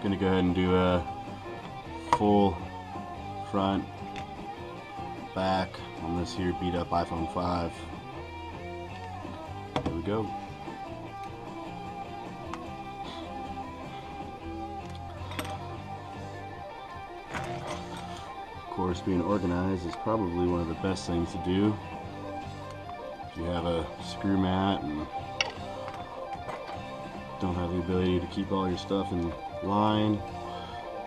Gonna go ahead and do a full front, back on this here beat up iPhone 5. Here we go. Of course, being organized is probably one of the best things to do. If you have a screw mat and don't have the ability to keep all your stuff in line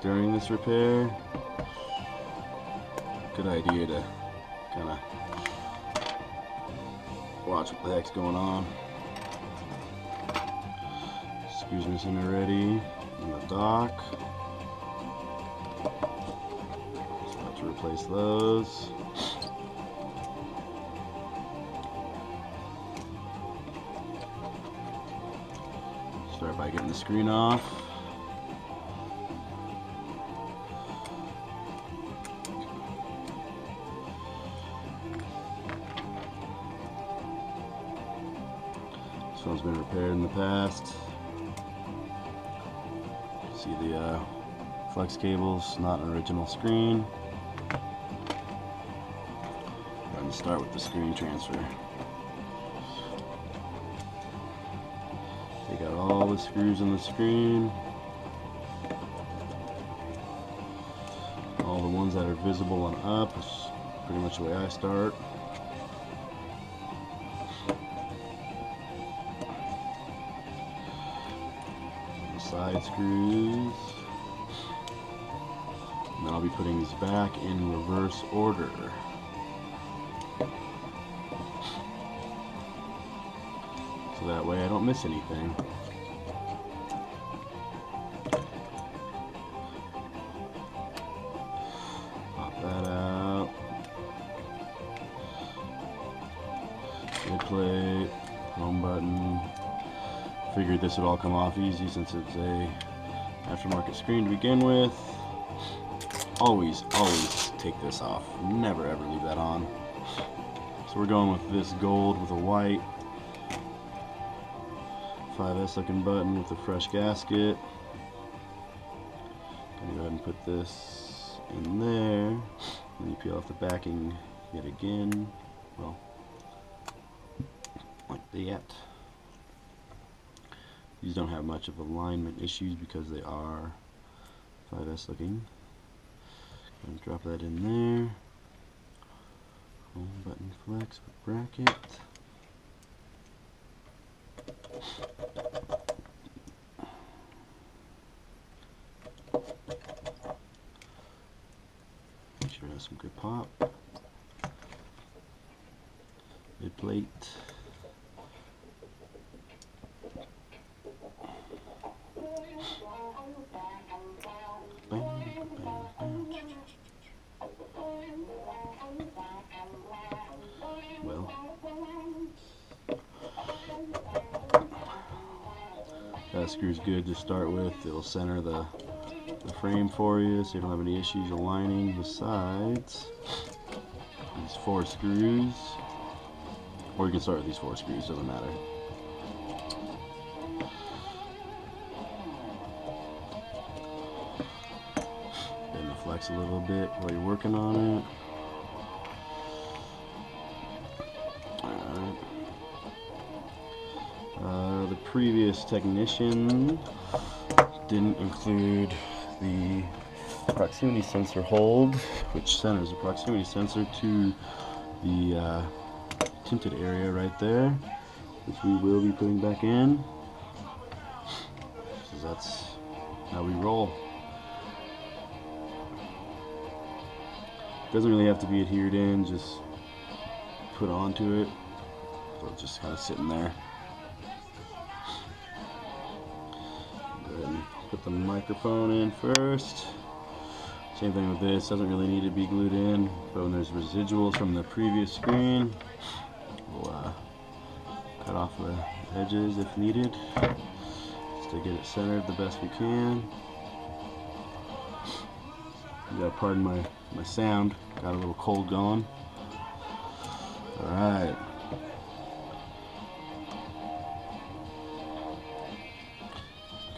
during this repair, good idea to kind of watch what the heck's going on. Screws missing already in the dock. Just about to replace those. Start by getting the screen off. This one's been repaired in the past. See the flex cables, not an original screen. I'm going to start with the screen transfer. Take out all the screws in the screen. All the ones that are visible and up is pretty much the way I start. The side screws. And then I'll be putting these back in reverse order. So that way I don't miss anything. Pop that out. Lid plate, home button. Figured this would all come off easy since it's a aftermarket screen to begin with. Always take this off. Never ever leave that on. So we're going with this gold with a white 5S looking button with a fresh gasket. Gonna go ahead and put this in there. Then you peel off the backing yet again. Well, like that. These don't have much of alignment issues because they are 5S looking. Gonna drop that in there. Home button flex with bracket. Make sure it has some good pop. Lid plate. Bam, bam, bam. Well, that screw's good to start with. It'll center the frame for you so you don't have any issues aligning the sides. These 4 screws, or you can start with these 4 screws, doesn't matter. Bend the flex a little bit while you're working on it. The previous technician didn't include the proximity sensor hold, which centers the proximity sensor to the tinted area right there, which we will be putting back in, because that's how we roll. Doesn't really have to be adhered in, just put onto it, so it's just kind of sitting there. Go ahead and put the microphone in first. Same thing with this, doesn't really need to be glued in, but when there's residuals from the previous screen, we'll cut off the edges if needed, just to get it centered the best we can. You gotta pardon my sound, got a little cold going. Alright.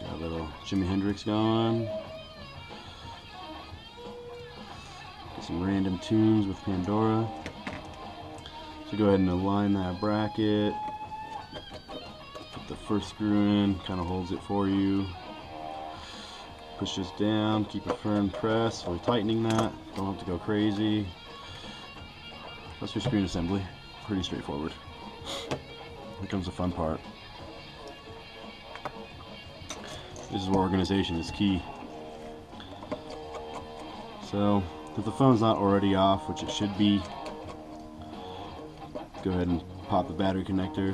Got a little Jimi Hendrix going. Get some random tunes with Pandora. So go ahead and align that bracket. Put the first screw in, kind of holds it for you. Push this down, keep a firm press while you're tightening that. Don't have to go crazy. That's your screen assembly. Pretty straightforward. Here comes the fun part. This is where organization is key. So, if the phone's not already off, which it should be, go ahead and pop the battery connector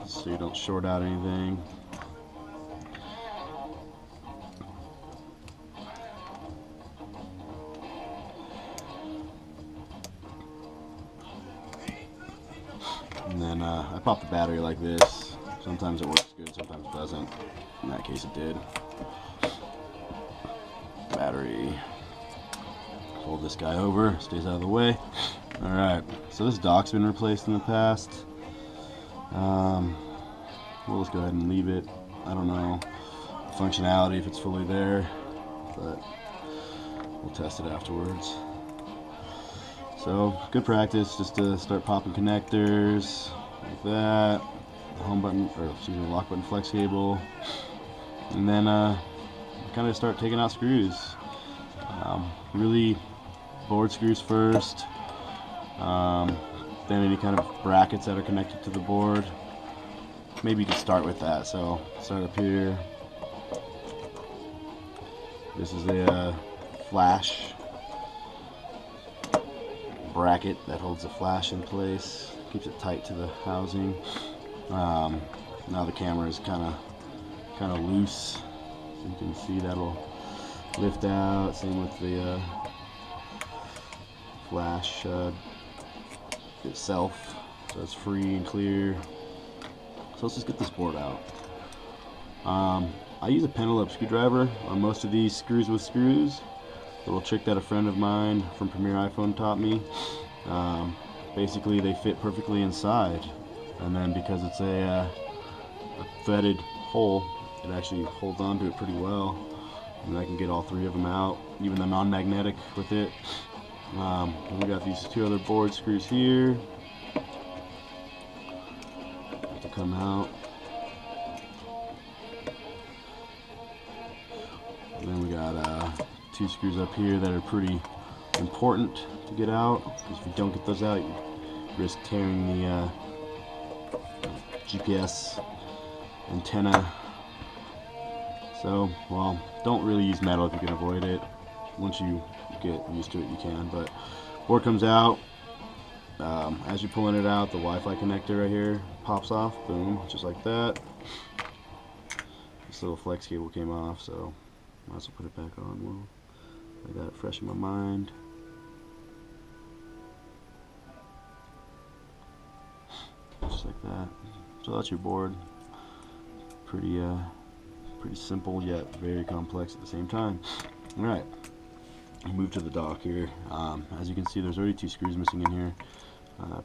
so you don't short out anything. And then I pop the battery like this. Sometimes it works good, sometimes it doesn't. In that case it did. Battery. Hold this guy over, stays out of the way. Alright, so this dock's been replaced in the past. We'll just go ahead and leave it. I don't know functionality if it's fully there, but we'll test it afterwards. So, good practice just to start popping connectors like that. The home button, or excuse me, lock button flex cable. And then kind of start taking out screws. Really board screws first. Then any kind of brackets that are connected to the board. Maybe you can start with that. So, start up here. This is a flash bracket that holds the flash in place, keeps it tight to the housing. Now the camera is kind of loose, so you can see that'll lift out. Same with the flash itself, so it's free and clear. So let's just get this board out. I use a penelope screwdriver on most of these screws with screws. Little trick that a friend of mine from Premier iPhone taught me. Basically they fit perfectly inside, and then because it's a threaded hole, it actually holds onto it pretty well, and I can get all three of them out, even the non-magnetic with it. And we got these two other board screws here to come out, and then we got two screws up here that are pretty important to get out, because if you don't get those out, you risk tearing the GPS antenna. So, well, don't really use metal if you can avoid it. Once you get used to it, you can. But board comes out. As you're pulling it out, the Wi-Fi connector right here pops off. Boom, just like that. This little flex cable came off, so might as well put it back on. Well, I got it fresh in my mind. Just like that. So that's your board. Pretty simple yet very complex at the same time. All right, move to the dock here. As you can see, there's already two screws missing in here.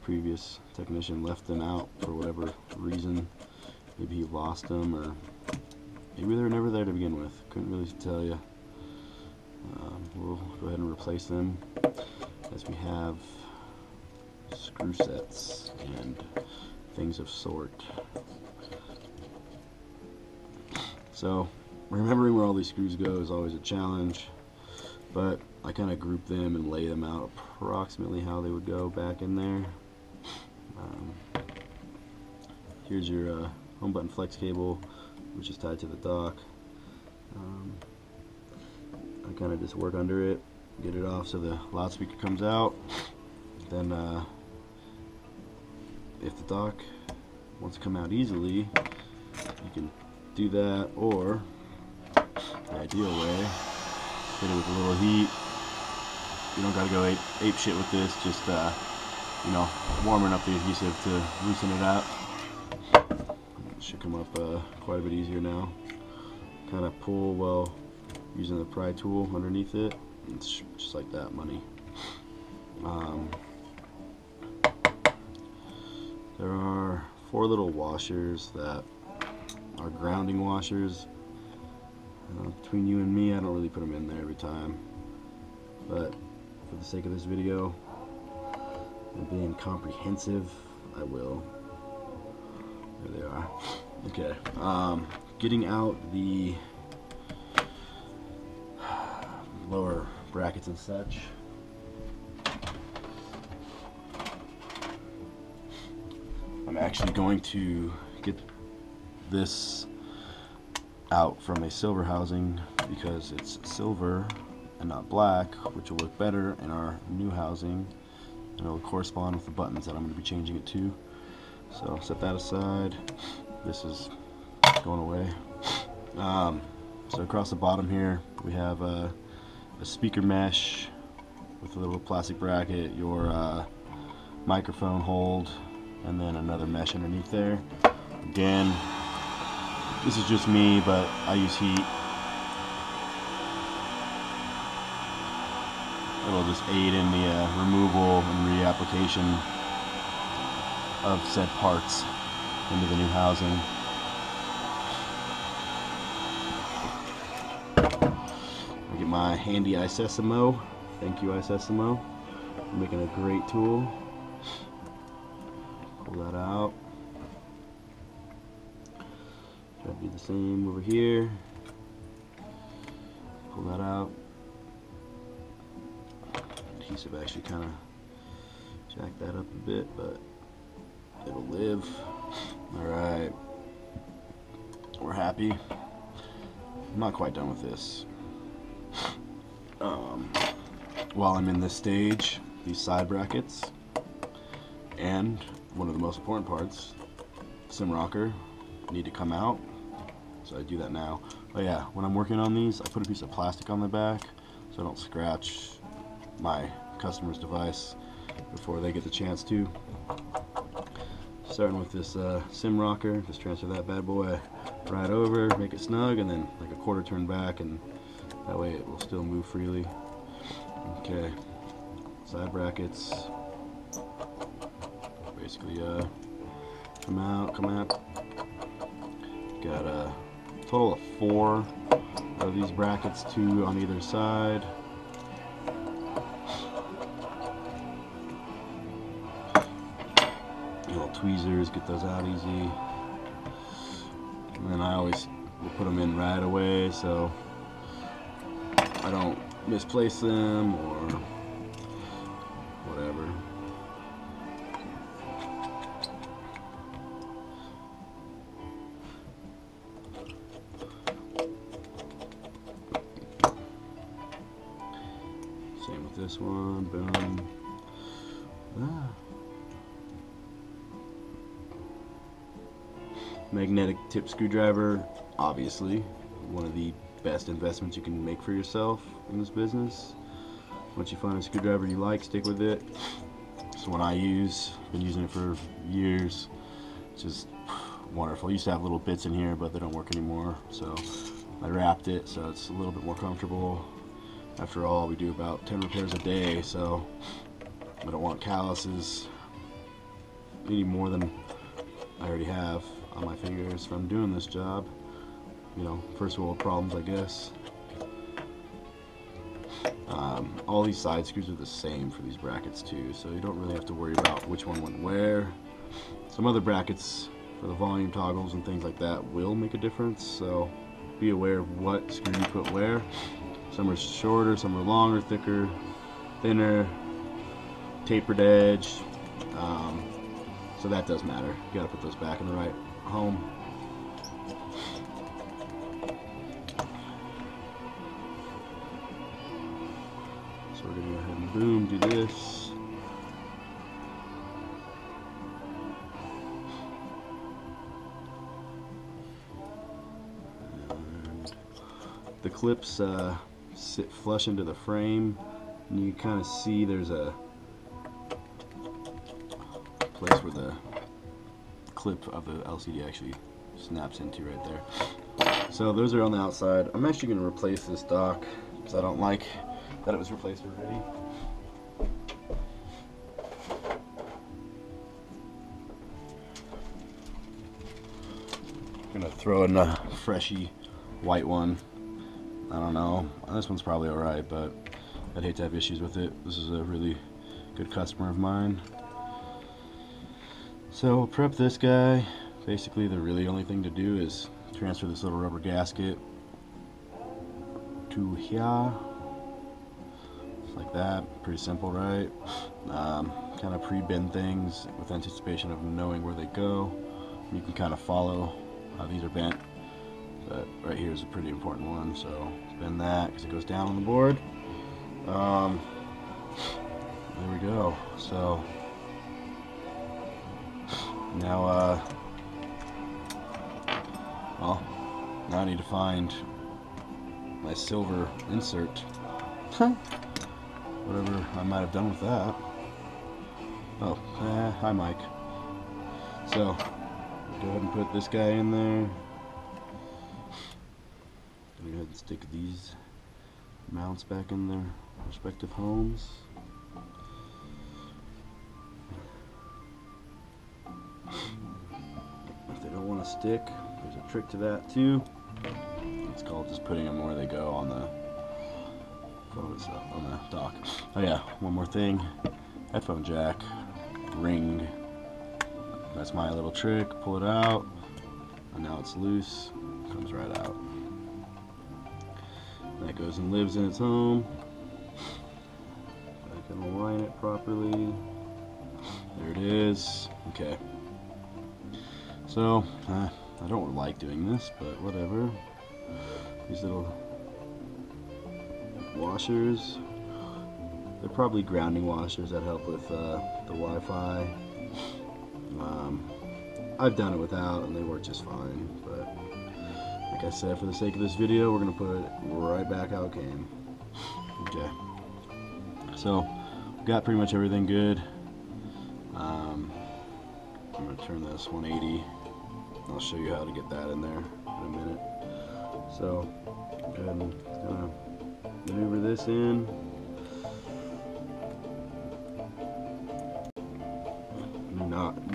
Previous technician left them out for whatever reason. Maybe he lost them, or maybe they were never there to begin with. Couldn't really tell you. We'll go ahead and replace them, as we have screw sets and things of sort. So remembering where all these screws go is always a challenge, but I kind of group them and lay them out approximately how they would go back in there. Here's your home button flex cable, which is tied to the dock. I kind of just work under it, get it off so the loudspeaker comes out. Then if the dock wants to come out easily, you can do that, or the ideal way, hit it with a little heat. You don't gotta go ape shit with this, just you know, warming up the adhesive to loosen it up. It should come up quite a bit easier now. Kind of pull while using the pry tool underneath it. It's just like that, money. There are 4 little washers that are grounding washers. Between you and me, I don't really put them in there every time, but for the sake of this video and being comprehensive, I will. There they are. Okay, getting out the lower brackets and such. I'm actually going to get this out from a silver housing because it's silver and not black, which will look better in our new housing, and it'll correspond with the buttons that I'm going to be changing it to. So set that aside. This is going away. So across the bottom here we have a speaker mesh with a little plastic bracket, your microphone hold, and then another mesh underneath there. Again, this is just me, but I use heat. It'll just aid in the removal and reapplication of said parts into the new housing. I get my handy iSesamo. Thank you, iSesamo. You're making a great tool. Pull that out. Try to do the same over here. Pull that out. Adhesive actually kind of jacked that up a bit, but it'll live. Alright. We're happy. I'm not quite done with this. While I'm in this stage, these side brackets, and one of the most important parts, sim rocker, need to come out. So I do that now. But yeah, when I'm working on these, I put a piece of plastic on the back so I don't scratch my customer's device before they get the chance to. Starting with this sim rocker, just transfer that bad boy right over, make it snug, and then like a quarter turn back, and that way it will still move freely. Okay, side brackets basically come out. Got a total of 4 of these brackets, 2 on either side. Little tweezers, get those out easy. And then I always will put them in right away so I don't misplace them or whatever. Same with this one, boom. Magnetic tip screwdriver, obviously one of the best investments you can make for yourself in this business. Once you find a screwdriver you like, stick with it. It's the one I use, been using it for years. It's just wonderful. I used to have little bits in here, but they don't work anymore, so I wrapped it so it's a little bit more comfortable. After all, we do about 10 repairs a day, so I don't want calluses any more than I already have on my fingers from doing this job. You know, first world problems, I guess. All these side screws are the same for these brackets too, so you don't really have to worry about which one went where. Some other brackets for the volume toggles and things like that will make a difference, so be aware of what screw you put where. Some are shorter, some are longer, thicker, thinner, tapered edge, so that does matter. You gotta put those back in the right home. So we're gonna go ahead and boom, do this. And the clips sit flush into the frame, and you kind of see there's a place where the clip of the LCD actually snaps into right there. So those are on the outside. I'm actually going to replace this dock because I don't like that it was replaced already. I'm going to throw in a freshy white one. I don't know. This one's probably alright, but I'd hate to have issues with it. This is a really good customer of mine. So we'll prep this guy. Basically, the really only thing to do is transfer this little rubber gasket to here. Just like that. Pretty simple, right? Kind of pre-bend things with anticipation of knowing where they go. You can kind of follow how these are bent, but right here is a pretty important one, so bend that because it goes down on the board. There we go. So now well, now I need to find my silver insert. Whatever I might have done with that. Oh, hi Mike. So, go ahead and put this guy in there. Go ahead and stick these mounts back in their respective homes. If they don't want to stick, there's a trick to that too. It's called just putting them where they go on the phone itself, on the dock. Oh yeah, one more thing. Headphone jack, ring. That's my little trick. Pull it out, and now it's loose. Comes right out. That goes and lives in its home. I can align it properly. There it is. Okay. So I don't like doing this, but whatever. These little washers. They're probably grounding washers that help with the Wi-Fi. I've done it without and they work just fine, but like I said, for the sake of this video, we're going to put it right back how it came. Okay. So, we've got pretty much everything good. I'm going to turn this 180. I'll show you how to get that in there in a minute. So, go ahead and kind of maneuver this in.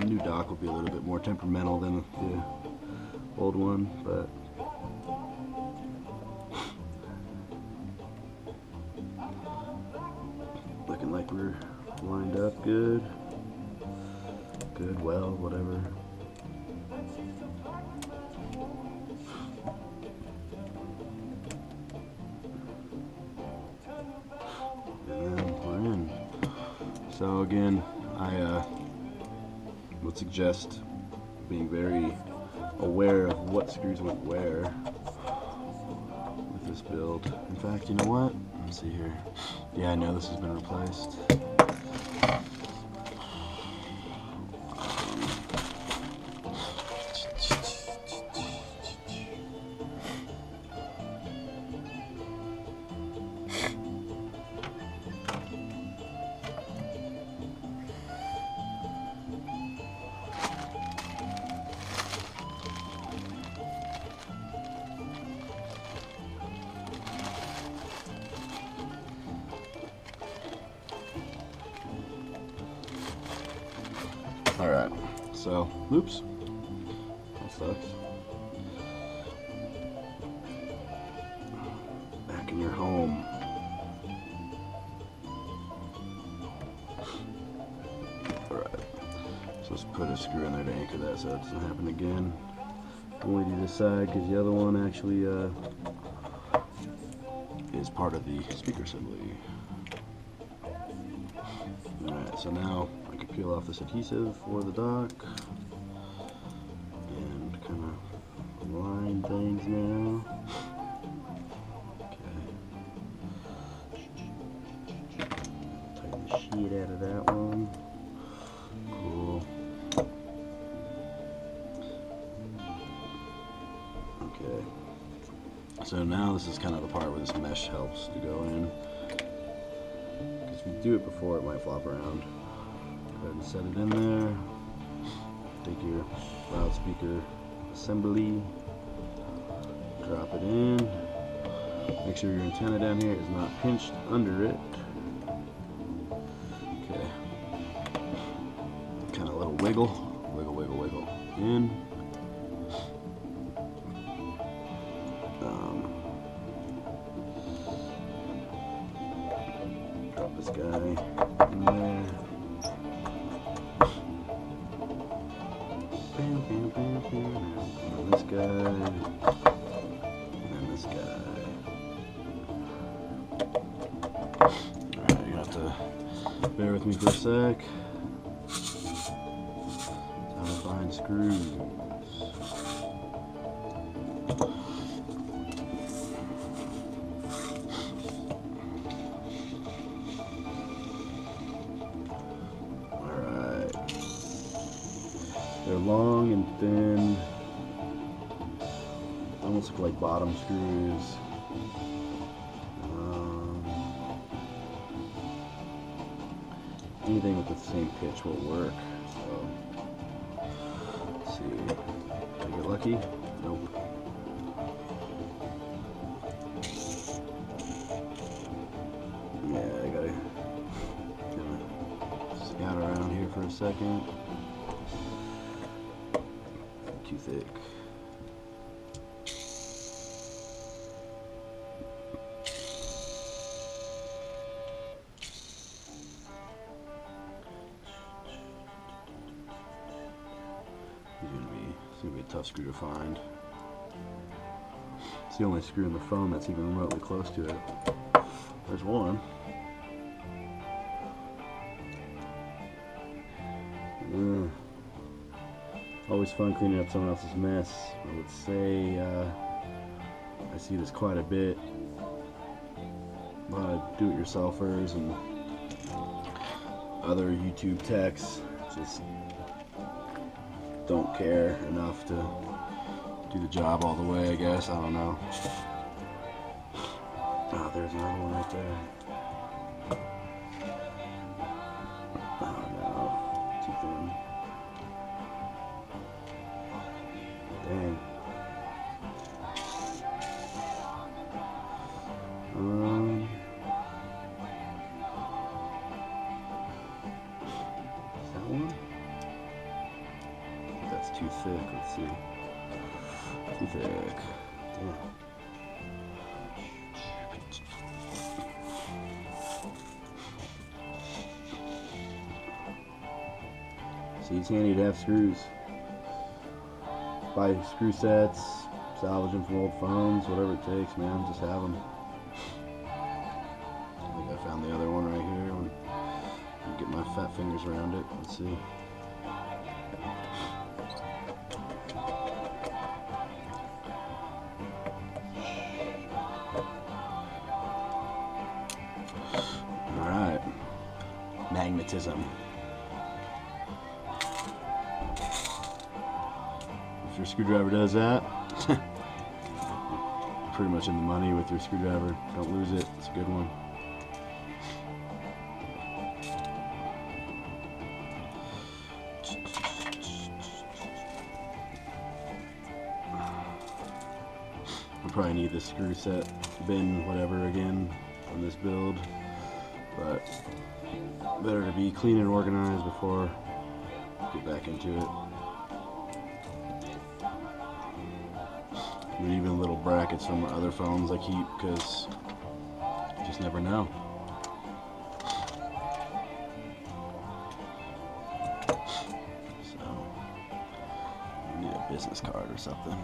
New dock will be a little bit more temperamental than the old one, but looking like we're lined up good, well, whatever. And then we're in. So again, I would suggest being very aware of what screws went where with this build. In fact, you know what? Let's see here. Yeah, I know this has been replaced. Alright, so, oops, that sucks. Back in your home. Alright, so let's put a screw in there to anchor that so it doesn't happen again. Only do this side because the other one actually is part of the speaker assembly. Alright, so now I can peel off this adhesive for the dock and kind of line things now. Okay. Tighten the shit out of that one. Cool. Okay. So now this is kind of the part where this mesh helps to go in. If you do it before, it might flop around. Go ahead and set it in there. Take your loudspeaker assembly, drop it in. Make sure your antenna down here is not pinched under it. Okay. Kind of a little wiggle, wiggle, wiggle, wiggle in. And this guy. And this guy. Alright, you're gonna have to bear with me for a sec. Time to find screws. They're long and thin, almost look like bottom screws. Anything with the same pitch will work. So, let's see. Did I get lucky? Nope. Yeah, I gotta scout around here for a second. Too thick. It's gonna be a tough screw to find. It's the only screw in the phone that's even remotely close to it. There's one. Always fun cleaning up someone else's mess. I would say I see this quite a bit. A lot of do-it-yourselfers and other YouTube techs just don't care enough to do the job all the way, I guess. I don't know. Oh, there's another one right there. Oh no, too thin. Dang. Is that one? I think that's too thick. Let's see. Too thick. Damn. See, it's handy to have screws. Buy screw sets, salvage them from old phones, whatever it takes, man. Just have them. I think I found the other one right here. I'll get my fat fingers around it. Let's see. All right, magnetism. If your screwdriver does that, you're pretty much in the money with your screwdriver. Don't lose it. It's a good one. I'll probably need the screw set bin, whatever, again on this build, but better to be clean and organized before I get back into it. Or even little brackets from other phones I keep, because you just never know. So I need a business card or something.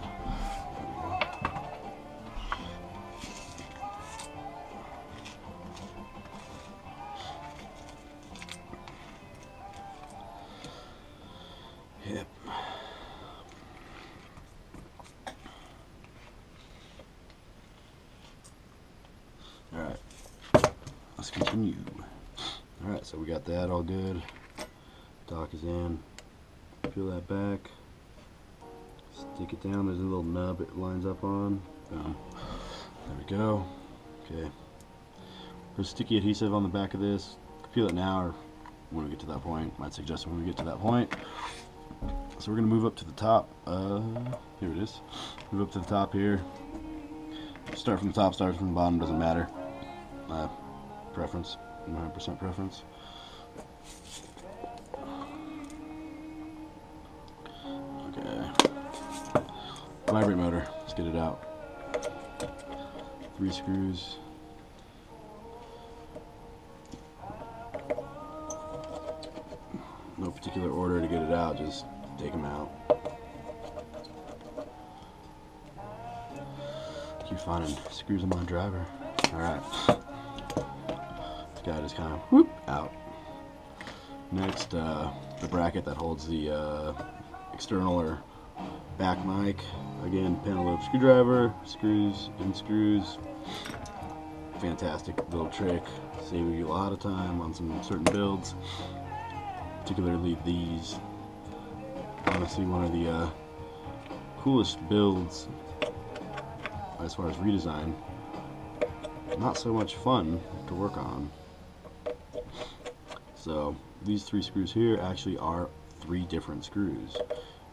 Yep. Alright, let's continue. Alright, so we got that all good. Dock is in. Peel that back. Stick it down. There's a little nub it lines up on. Boom. There we go. Okay. There's sticky adhesive on the back of this. Peel it now or when we get to that point. Might suggest when we get to that point. So we're going to move up to the top. Here it is. Move up to the top here. Start from the top, start from the bottom, doesn't matter. Preference, 100% preference. Okay. Vibrate motor, let's get it out. 3 screws. No particular order to get it out, just take them out. keep finding screws in my driver. Alright. This guy just kind of whoop out. Next, the bracket that holds the external or back mic. Again, pentalobe screwdriver, screws in screws. Fantastic little trick. Saving you a lot of time on some certain builds. Particularly these. Honestly, one of the coolest builds as far as redesign. Not so much fun to work on. So these 3 screws here actually are 3 different screws.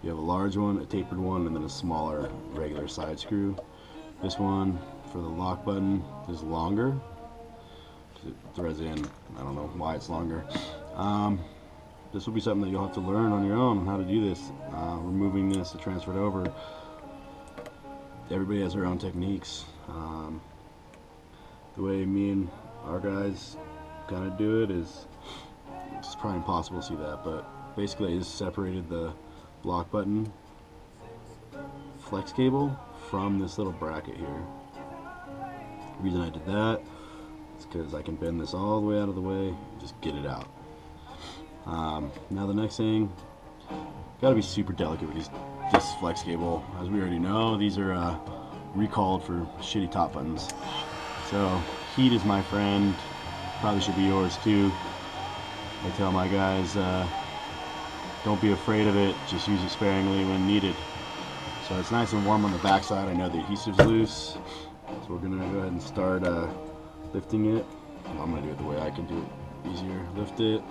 You have a large one, a tapered one, and then a smaller regular side screw. This one for the lock button is longer. It threads in. I don't know why it's longer. This will be something that you'll have to learn on your own on how to do this. Removing this to transfer it over. Everybody has their own techniques. The way me and our guys kind of do it is, it's probably impossible to see that, but basically I just separated the lock button flex cable from this little bracket here. The reason I did that is because I can bend this all the way out of the way, just get it out. Now the next thing, gotta be super delicate with this flex cable. As we already know, these are recalled for shitty top buttons. So heat is my friend, probably should be yours too. I tell my guys, don't be afraid of it, just use it sparingly when needed. So it's nice and warm on the back side. I know the adhesive's loose, so we're gonna go ahead and start lifting it. Well, I'm gonna do it the way I can do it easier. Lift it,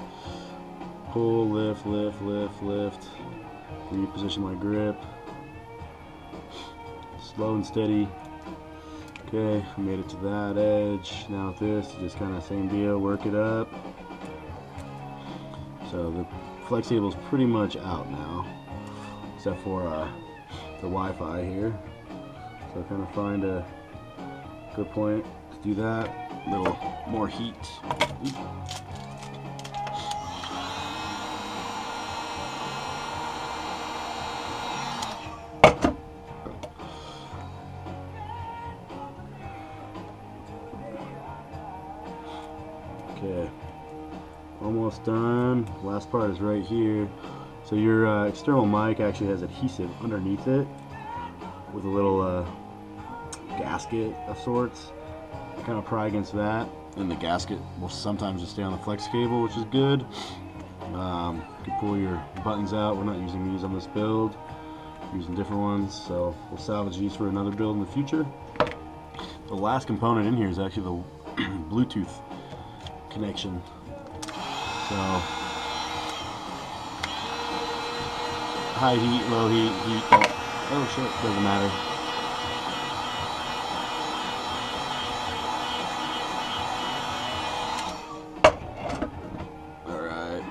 pull, lift, lift, lift, lift. Reposition my grip. Slow and steady. Okay, I made it to that edge. Now with this, just kind of same deal, work it up. So the flex cable is pretty much out now, except for the Wi-Fi here. So kind of find a good point to do that. A little more heat. Okay, almost done. Last part is right here. So your external mic actually has adhesive underneath it with a little gasket of sorts. Kind of pry against that, and the gasket will sometimes just stay on the flex cable, which is good. You can pull your buttons out. We're not using these on this build. We're using different ones, so we'll salvage these for another build in the future. The last component in here is actually the Bluetooth connection. So high heat, low heat, oh shit, doesn't matter. Alright.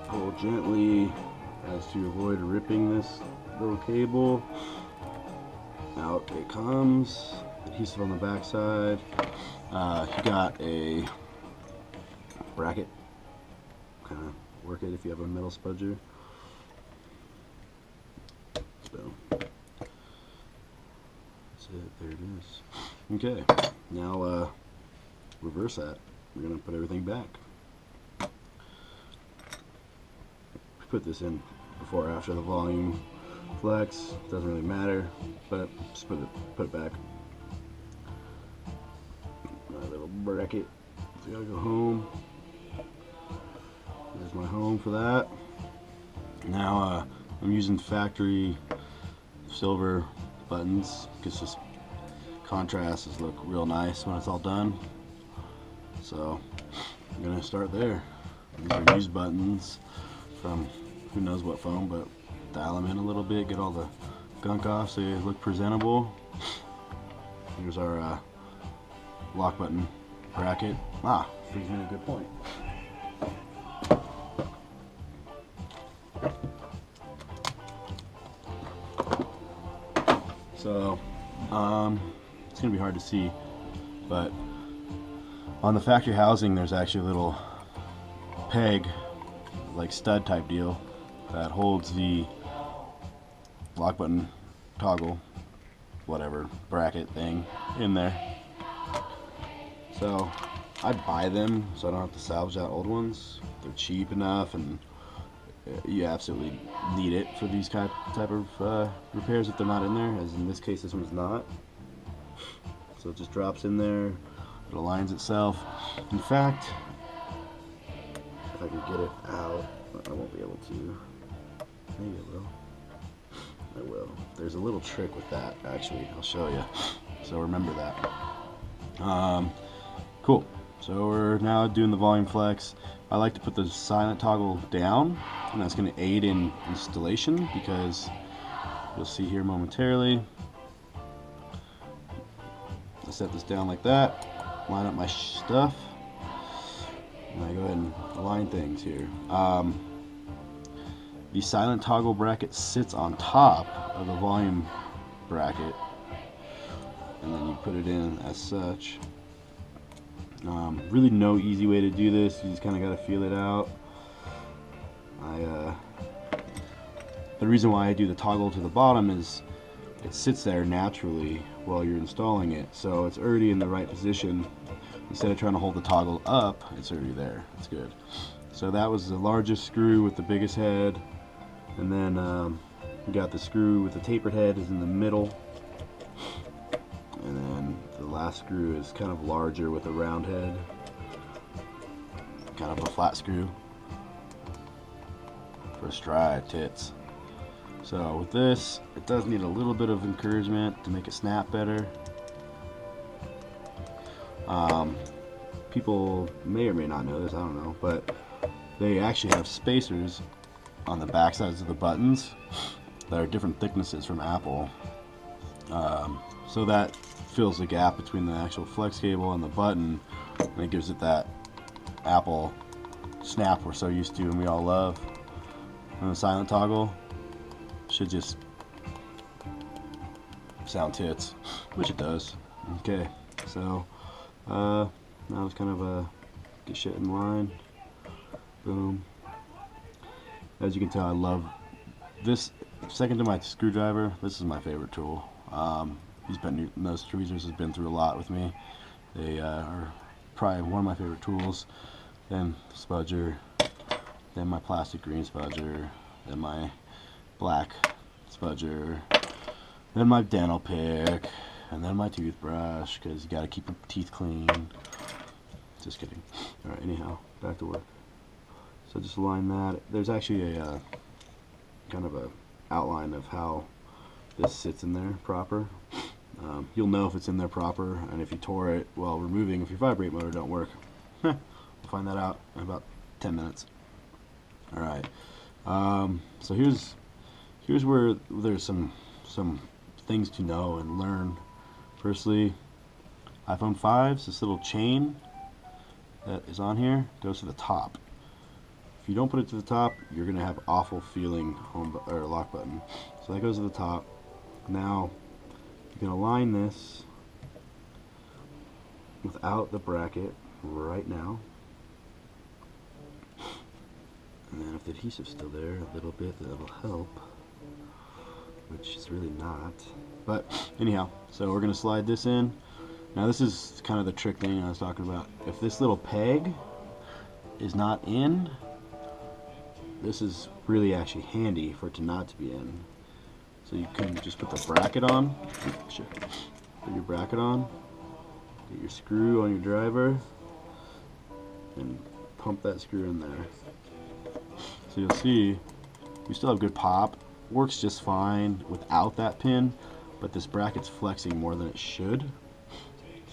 Pull gently as to avoid ripping this little cable. Out it comes. Adhesive on the back side. You got a bracket. Kind of work it if you have a metal spudger. Boom. That's it. There it is. Okay. Now reverse that. We're gonna put everything back. Put this in before or after the volume flex, doesn't really matter, but just put it back. My little bracket. So I gotta go home. There's my home for that. Now I'm using factory silver buttons because this contrasts look real nice when it's all done. So I'm gonna start there. These are used buttons from who knows what phone, but dial them in a little bit, get all the gunk off so they look presentable. Here's our lock button bracket. Brings me a good point. So it's gonna be hard to see, but on the factory housing there's actually a little peg, like stud type deal, that holds the lock button toggle, whatever, bracket thing in there. So I'd buy them so I don't have to salvage out old ones. They're cheap enough, and you absolutely need it for these type of repairs if they're not in there, as in this case this one's not. So it just drops in there, it aligns itself. In fact, if I can get it out, I won't be able to. Maybe I will. I will. There's a little trick with that, actually. I'll show you. So remember that. Cool. So we're now doing the volume flex. I like to put the silent toggle down, and that's going to aid in installation, because you'll see here momentarily. I set this down like that, line up my stuff, and I go ahead and align things here. The silent toggle bracket sits on top of the volume bracket, and then you put it in as such. Really no easy way to do this, you just kind of got to feel it out. The reason why I do the toggle to the bottom is it sits there naturally while you're installing it, so it's already in the right position. Instead of trying to hold the toggle up, it's already there. It's good. So that was the largest screw with the biggest head, and then we got the screw with the tapered head is in the middle, and then the last screw is kind of larger with a round head, kind of a flat screw for stride tits. So with this, it does need a little bit of encouragement to make it snap better. People may or may not know this, I don't know, but they actually have spacers on the back sides of the buttons that are different thicknesses from Apple. So that fills the gap between the actual flex cable and the button, and it gives it that Apple snap we're so used to and we all love. And the silent toggle should just sound tits, which it does. Okay, so now it's kind of get shit in line. Boom. As you can tell, I love this. Second to my screwdriver, this is my favorite tool. Those tweezers has been through a lot with me. They are probably one of my favorite tools. Then spudger, then my plastic green spudger, then my black spudger, then my dental pick, and then my toothbrush, because you got to keep your teeth clean. Just kidding. Alright, anyhow, back to work. So just align that. There's actually a kind of a outline of how this sits in there proper. You'll know if it's in there proper, and if you tore it while removing, if your vibrate motor don't work. We'll find that out in about 10 minutes. Alright, so here's where there's some things to know and learn. Firstly, iPhone 5's this little chain that is on here goes to the top. If you don't put it to the top, you're gonna have awful feeling home or lock button. So that goes to the top. Now you can align this without the bracket right now, and then if the adhesive's still there a little bit, that'll help, which is really not. But anyhow, so we're gonna slide this in. Now this is kind of the trick thing I was talking about. If this little peg is not in, this is really actually handy for it to not to be in. So you can just put the bracket on. Put your bracket on. Get your screw on your driver, and pump that screw in there. So you'll see we still have good pop. Works just fine without that pin, but this bracket's flexing more than it should.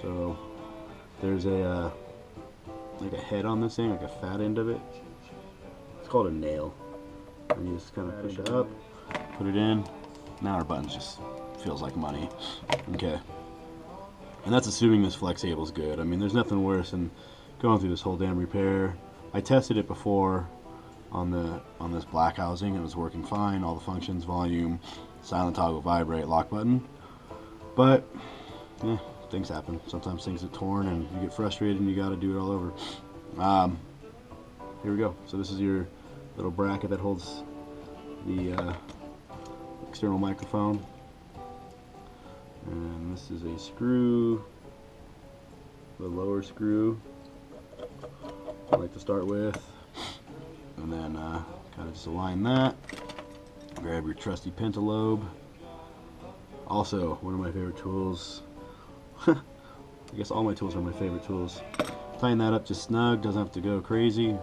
So there's a like a head on this thing, like a fat end of it. It's called a nail. And you just kind of push it up, put it in. Now our buttons just feels like money. Okay. And that's assuming this flex cable's good. I mean, there's nothing worse than going through this whole damn repair. I tested it before on this black housing. It was working fine. All the functions, volume, silent toggle, vibrate, lock button. But yeah, things happen. Sometimes things get torn and you get frustrated and you got to do it all over. here we go. So this is your little bracket that holds the external microphone, and this is a screw, the lower screw I like to start with, and then kind of just align that. Grab your trusty pentalobe, also one of my favorite tools. I guess all my tools are my favorite tools. Tighten that up just snug, doesn't have to go crazy.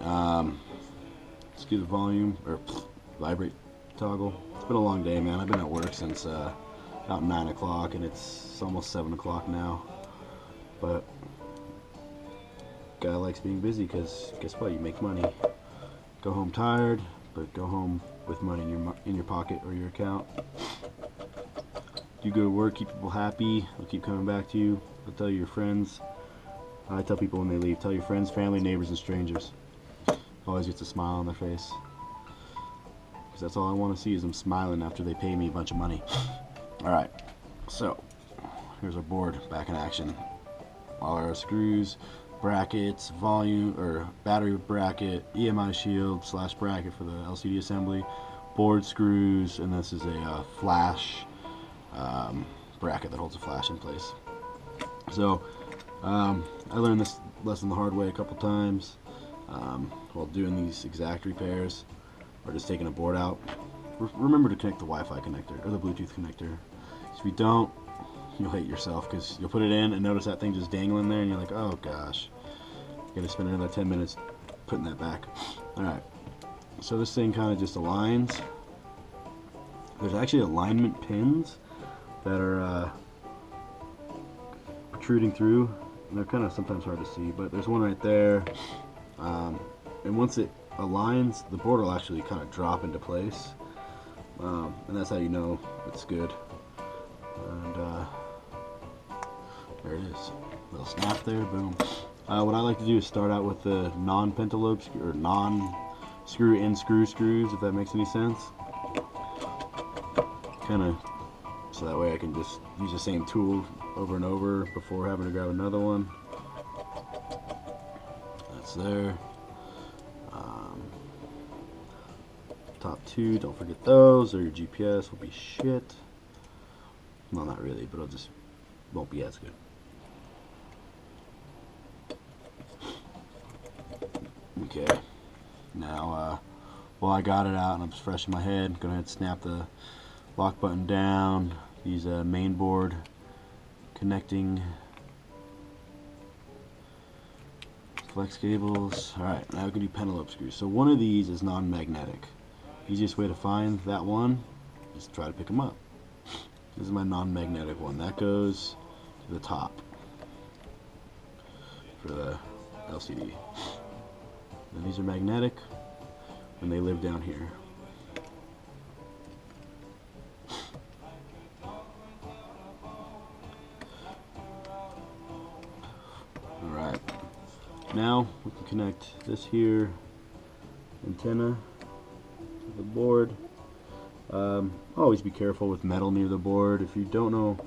Let's do the volume, or vibrate toggle. It's been a long day, man. I've been at work since about 9 o'clock, and it's almost 7 o'clock now. But guy likes being busy, because guess what? You make money. Go home tired, but go home with money in your pocket or your account. You go to work, keep people happy. They'll keep coming back to you. They'll tell your friends. I tell people when they leave, tell your friends, family, neighbors, and strangers. Always gets a smile on their face. Because that's all I want to see, is them smiling after they pay me a bunch of money. Alright, so here's our board back in action. All our screws, brackets, volume, or battery bracket, EMI shield / bracket for the LCD assembly, board screws, and this is a flash bracket that holds a flash in place. So I learned this lesson the hard way a couple times while doing these exact repairs, or just taking a board out. Remember to connect the Wi-Fi connector or the Bluetooth connector. If you don't, you'll hate yourself, because you'll put it in and notice that thing just dangling there, and you're like, oh gosh, you gotta spend another 10 minutes putting that back. Alright, so this thing kind of just aligns. There's actually alignment pins that are protruding through, and they're kind of sometimes hard to see, but there's one right there, and once it aligns, the board will actually kind of drop into place, and that's how you know it's good. And there it is, little snap there, boom. What I like to do is start out with the non-pentalobe screw, or non-screw in screws, if that makes any sense. Kind of so that way I can just use the same tool over and over before having to grab another one. That's there. Top two, don't forget those, or your GPS will be shit. Well, not really, but it'll just won't be as good. Okay, now while I got it out and it's fresh in my head, I'm gonna snap the lock button down. These main board connecting flex cables. Alright, now we can do pentalobe screws. So one of these is non-magnetic. Easiest way to find that one is try to pick them up. This is my non-magnetic one. That goes to the top for the LCD. And these are magnetic, and they live down here. Alright, now we can connect this here antenna to the board. Always be careful with metal near the board. If you don't know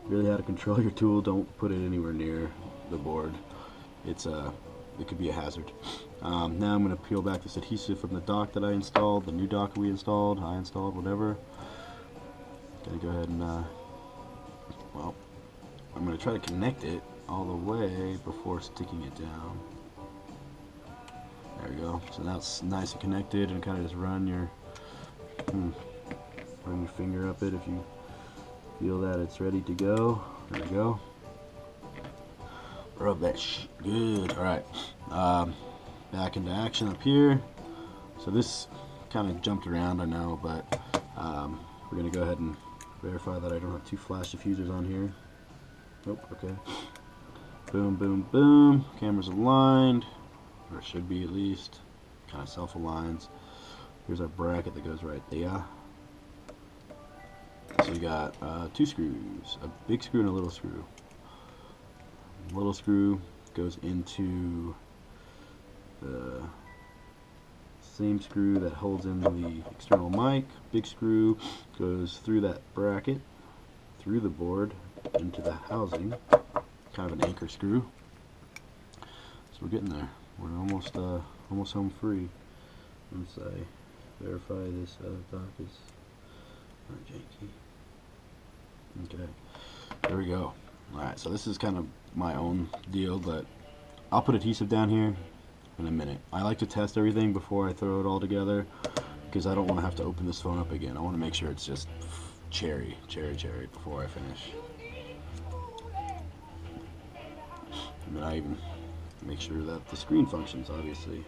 really how to control your tool, don't put it anywhere near the board. It could be a hazard. Now I'm going to peel back this adhesive from the dock that I installed, the new dock we installed, I installed, whatever. Gonna go ahead and well, I'm going to try to connect it all the way before sticking it down. There we go. So now it's nice and connected, and kind of just run your finger up it if you feel that it's ready to go. There we go. Rub that good. Alright, back into action up here. So this kind of jumped around, I know, but we're going to go ahead and verify that I don't have two flash diffusers on here. Nope, okay. Boom, boom, boom. Camera's aligned, or it should be at least. Kind of self-aligns. Here's our bracket that goes right there. So we got two screws, a big screw and a little screw. Little screw goes into the same screw that holds in the external mic. Big screw goes through that bracket, through the board, into the housing. Kind of an anchor screw. So we're getting there. we're almost home free. Once I verify this dock is not janky. Okay, there we go. Alright, so this is kind of my own deal, but I'll put adhesive down here in a minute. I like to test everything before I throw it all together, because I don't want to have to open this phone up again. I want to make sure it's just cherry before I finish. And then I even make sure that the screen functions, obviously.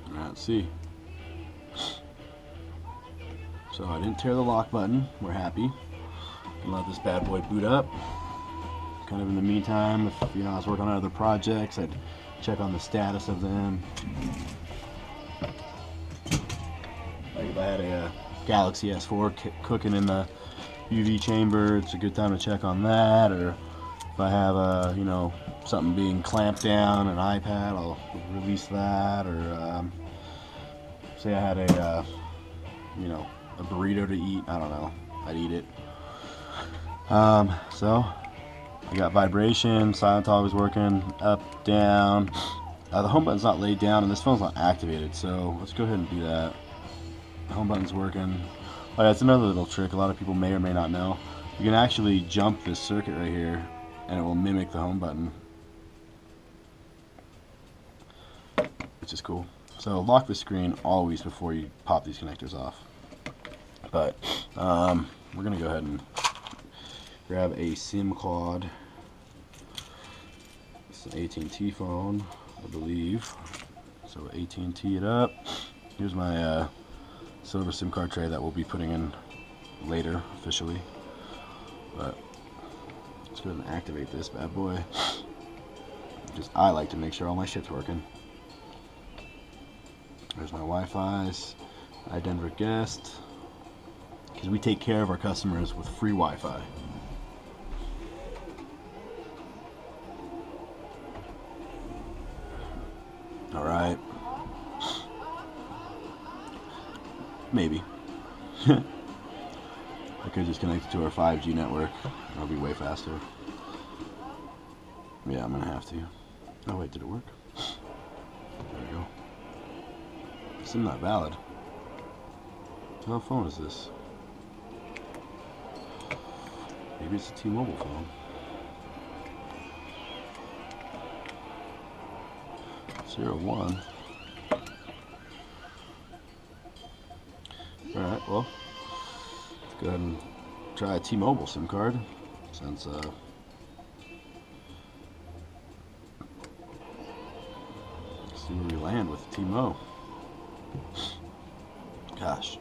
Alright, let's see. So I didn't tear the lock button. We're happy. Can let this bad boy boot up. Kind of in the meantime, if I was working on other projects, I'd check on the status of them. Like if I had a Galaxy S4 cooking in the UV chamber, it's a good time to check on that. Or if I have a something being clamped down, an iPad, I'll release that. Or say I had a a burrito to eat, I don't know, I'd eat it. So I got vibration, silent always working, up, down. The home button's not laid down and this phone's not activated, so let's go ahead and do that. The home button's working. Oh, that's another little trick a lot of people may or may not know. You can actually jump this circuit right here and it will mimic the home button, which is cool. So lock the screen always before you pop these connectors off. But we're gonna go ahead and grab a SIM card. It's an AT&T phone, I believe. So AT&T it up. Here's my silver SIM card tray that we'll be putting in later officially. But let's go ahead and activate this bad boy, because I like to make sure all my shit's working. There's my Wi-Fi's, iDenver guest, because we take care of our customers with free Wi-Fi. All right. Maybe. I could just connect it to our 5G network. That'll be way faster. Yeah, I'm gonna have to. Oh wait, did it work? There we go. SIM not valid. What phone is this? Maybe it's a T-Mobile phone. 01. Alright, well, let's go ahead and try a T-Mobile SIM card, since see where we land with T-Mo. Gosh,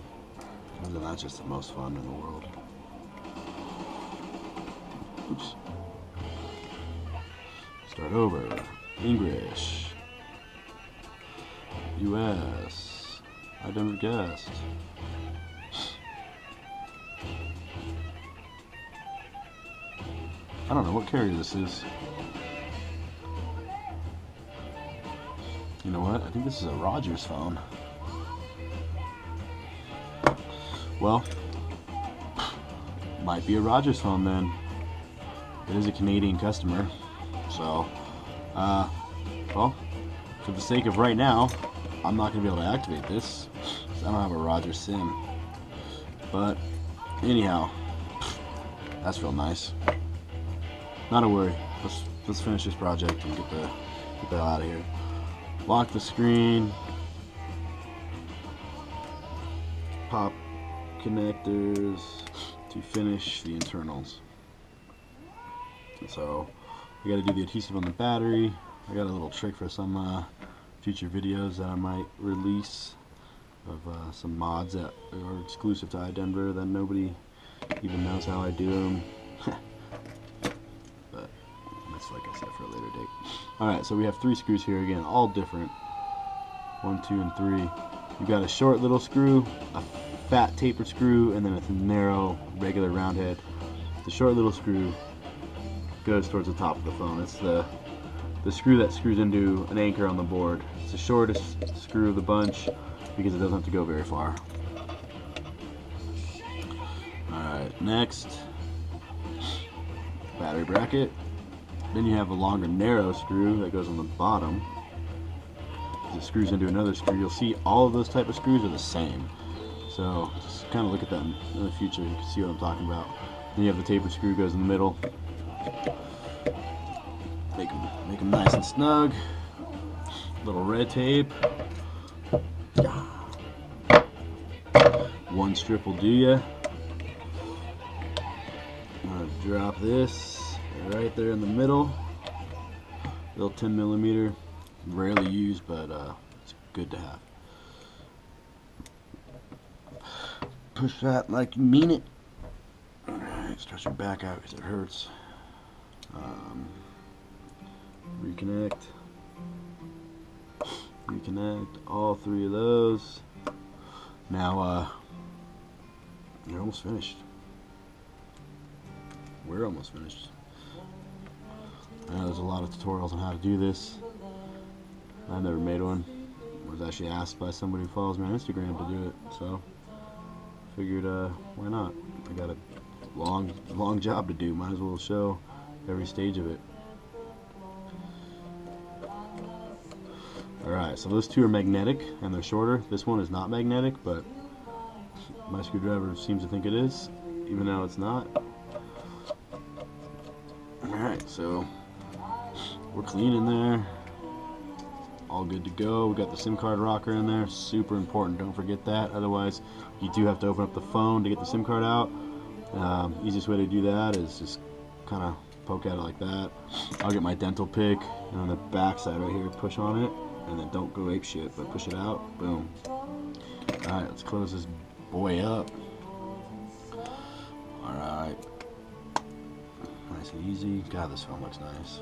isn't that just the most fun in the world? Oops. Start over. English. US. iDenver guest. I don't know what carrier this is. You know what? I think this is a Rogers phone. Well, might be a Rogers phone then. It is a Canadian customer. So, well, for the sake of right now, I'm not going to be able to activate this, because I don't have a Rogers SIM. But, anyhow, that's real nice. Not a worry. Let's finish this project and get the hell out of here. Lock the screen. Pop connectors to finish the internals. So we got to do the adhesive on the battery. I got a little trick for some future videos that I might release of some mods that are exclusive to iDenver that nobody even knows how I do them. But that's, like I said, for a later date. Alright, so we have 3 screws here again, all different. 1, 2, and 3. You've got a short little screw, a fat tapered screw, and then a narrow regular round head. The short little screw goes towards the top of the phone. It's the screw that screws into an anchor on the board. It's the shortest screw of the bunch because it doesn't have to go very far. Alright, next battery bracket. Then you have a longer narrow screw that goes on the bottom. It screws into another screw. You'll see all of those type of screws are the same. So just kind of look at them in the future. You can see what I'm talking about. Then you have the tapered screw goes in the middle. Make them nice and snug. Little red tape. One strip will do ya. I'm gonna drop this right there in the middle. Little 10mm. Rarely used, but it's good to have. Push that like you mean it. Alright, stretch your back out because it hurts. Reconnect. Reconnect all three of those. Now, you're almost finished. We're almost finished. I know there's a lot of tutorials on how to do this. I've never made one. I was actually asked by somebody who follows me on Instagram to do it, so figured why not? I got a long job to do. Might as well show every stage of it. Alright, so those two are magnetic and they're shorter. This one is not magnetic, but my screwdriver seems to think it is, even though it's not. Alright, so we're clean in there. All good to go. We got the SIM card rocker in there. Super important, don't forget that. Otherwise, you do have to open up the phone to get the SIM card out. Easiest way to do that is just kind of poke at it like that. I'll get my dental pick, and on the back side right here, push on it, and then don't go ape shit, but push it out. Boom. Alright, let's close this boy up. Alright. Nice and easy. God, this phone looks nice.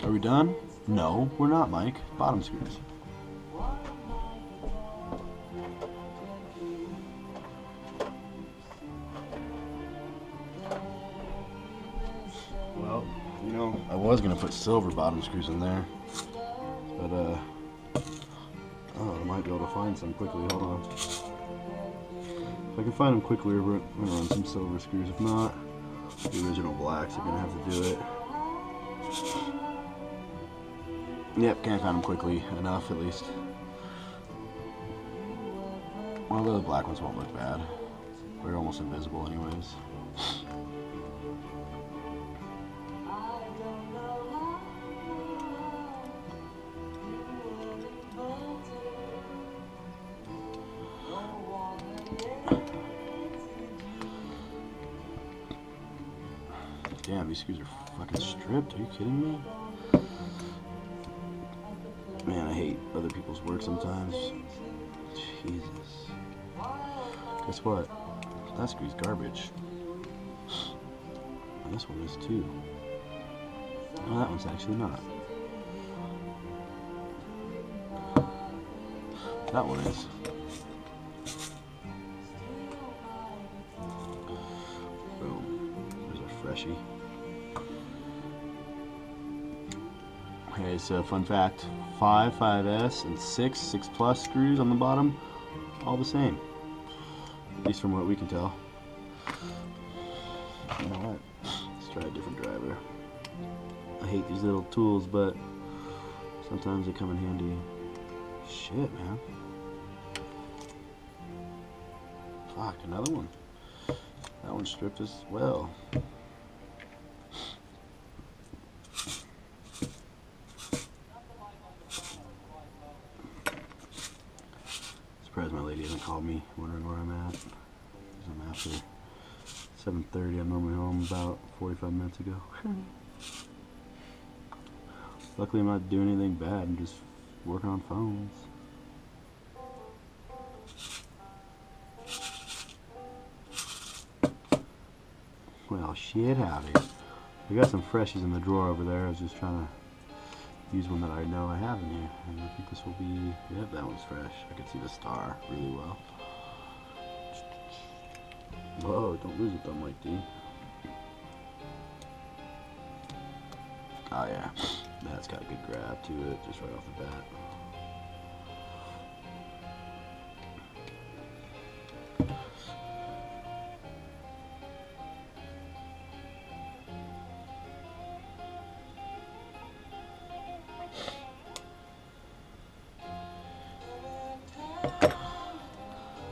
Are we done? No, we're not, Mike. Bottom screws. Well, you know, I was gonna put silver bottom screws in there, but oh, I might be able to find some quickly. Hold on. If I can find them quickly, we're gonna run some silver screws. If not, the original blacks are gonna have to do it. Yep, can't find them quickly enough, at least. Although the black ones won't look bad. They're almost invisible anyways. Damn, these screws are fucking stripped. Are you kidding me? Man, I hate other people's work sometimes. Jesus. Guess what? That screw's garbage. And this one is too. No, that one's actually not. That one is. Boom. There's a freshie. Okay, so fun fact, 5, 5S, and 6 Plus screws on the bottom, all the same. At least from what we can tell. You know what? Let's try a different driver. I hate these little tools, but sometimes they come in handy. Shit, man. Fuck, another one. That one's stripped as well. Surprised my lady hasn't called me wondering where I'm at. I'm after 7:30. I'm normally home about 45 minutes ago. Luckily I'm not doing anything bad. I'm just working on phones. Well, shit howdy. I got some freshies in the drawer over there. I was just trying to use one that I know I have in here. And I think this will be, yep, that one's fresh. I can see the star really well. Whoa, don't lose it though, Mike D. Oh yeah, that's got a good grab to it, just right off the bat.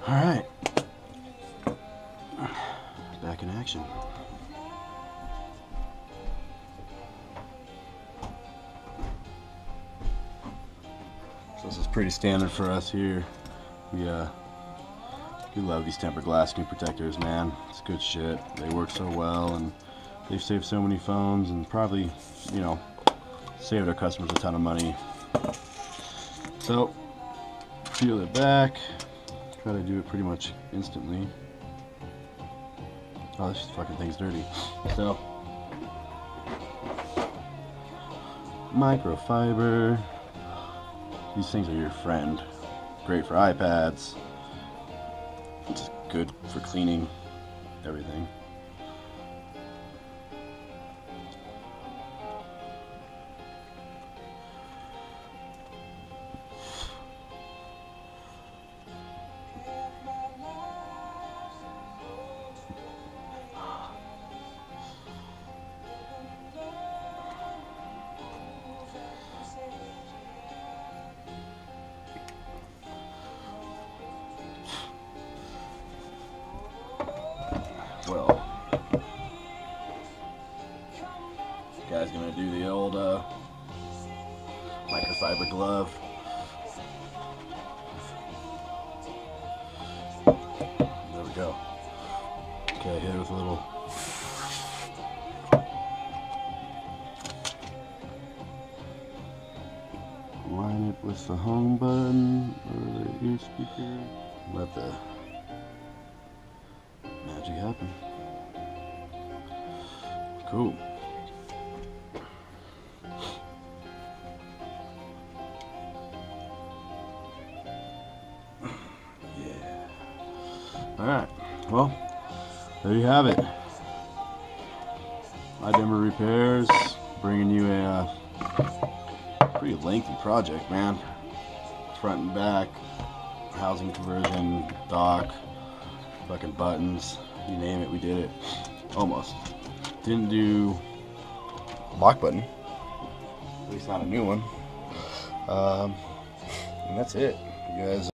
Alright. Back in action. So this is pretty standard for us here. We love these tempered glass screen protectors, man. It's good shit. They work so well, and they've saved so many phones, and probably, you know, saved our customers a ton of money. So, peel it back. Try to do it pretty much instantly. Oh, this fucking thing's dirty. So, microfiber. These things are your friend. Great for iPads. It's good for cleaning everything. Well, guy's gonna do the old microfiber glove. There we go. Okay, hit it with a little. Line it with the home button or the ear speaker. Let the magic happen. Cool. Yeah. Alright, well, there you have it. iDenver Repairs, bringing you a pretty lengthy project, man. Front and back, housing conversion, dock, fucking buttons, you name it, we did it. Almost. Didn't do a lock button, at least not a new one. And that's it. You guys